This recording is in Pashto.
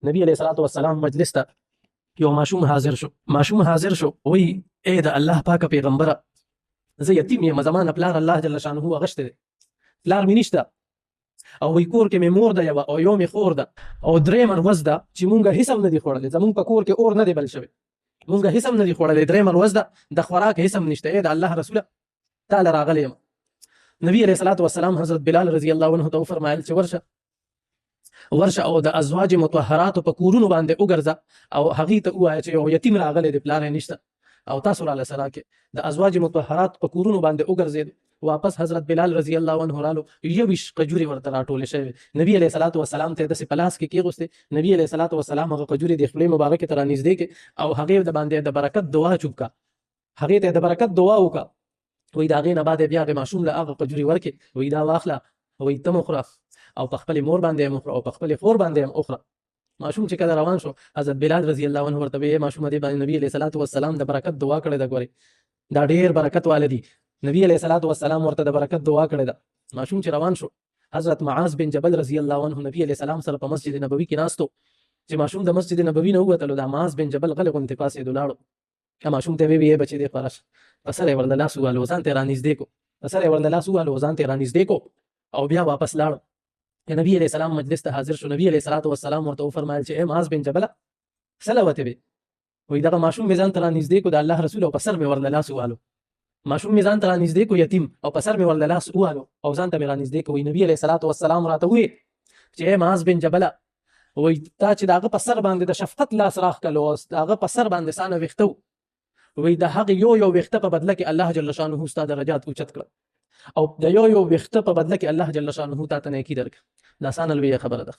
نبی علیہ الصلوۃ والسلام مجلس ته یو ماشوم حاضر شو وی اے د الله پاک پیغمبره زه یتیم یم زما نه پلار الله جل شانه اغشته دی پلار مې نشته او وی کور کې مې مور ده یوه او یو مې خور ده او درېیمه ورځ ده چې مونږ هېڅ هم نه دي خوړلی زمونږ په کور کې اور نه دی بل شوی مونږ هېڅ هم نه دي خوړلی درېیمه ورځ ده د خوراک هېڅ هم نشته ای د الله رسوله تا له راغلی یم نبی علیه الصلوۃ والسلام حضرت بلال رضی الله عنه ته وفرمایل چې ورشه او د ازواج مطهراتو په کورونو باندې وګرځه او هغې ته ووایه چې یو یتیم راغلی دی پلار یې نشته او تاسو راله سره کې د ازواج مطهرات په کورونو باندې وګرځېد واپس حضرت بلال رضی الله عنه رالو 21 کجورې ورته راټولې شوې نبی علیه الصلوۃ والسلام ته یې داسې په لاس کې کېغوستې نبی علیه الصلوۃ والسلام هغه کجورې د خولې مبارکې ته رانږدې کړې او هغې د باندې د برکت دعا چوب کړه هغې ته یې د برکت دعا وکړه وایي د هغې نه بعد بیا هغې ماشوم له هغه کجورې ورکړې وایي دا واخله وایي ته مخوره او په خپلې مور باندې هم وخوره او په خپلې خور باندې هم وخوره ماشوم چې کله روان شو حضرت بلال رضی الله عنه ورته ویې ماشومه دې باندې نبي علیه الصلوۃ والسلام د برکت دعا کړې ده ګورې دا ډېر برکت واله دي نبی علیه الصلوۃ والسلام ورته د برکت دعا کړې ده ماشوم چې روان شو حضرت معاذ بن جبل رضی الله عنه نبی علیه السلام سره په مسجد نبوي کې ناستو چې ماشوم د مسجد نبوي نه ووتلو دا معاذ بن جبل غلی غوندې پاسېدو لاړو ماشوم ته ویې بچې دې خپاره شه په سر یې ورله لاس ووهلو ځان ته یې رانږدې کړو په سر یې ورله لاس ووهلو ځان ته یې رانږدې کړو او بیا واپس لاړو نبی علیہ السلام مجلس ته حاضر شو نبی علیہ الصلوۃ والسلام ورته وفرمایل چې اے معاذ بن جبل څه لوتې وې وایي دغه ماشوم مې ځان ته رانږدې کړو د الله رسول او په سر مې ورله لاس ووهلو ماشوم مې ځان ته رانږدې کړو یتیم او په سر مې ورله لاس ووهلو او ځان ته مې رانږدې کړو نبی علیہ الصلوۃ والسلام راته وویل چې اے معاذ بن جبل وایي تا چې د هغه په سر باندې د شفقت لاس راښکلو او د هغه په سر باندې سانه ویښته وایي د هغې یو ویښته په بدله کې الله جل شانه ستا درجات اوچت کړه او د یو ویښته په بدله کې الله جل شانه تا ته نیکي درکړه دا اسانه لویه خبره ده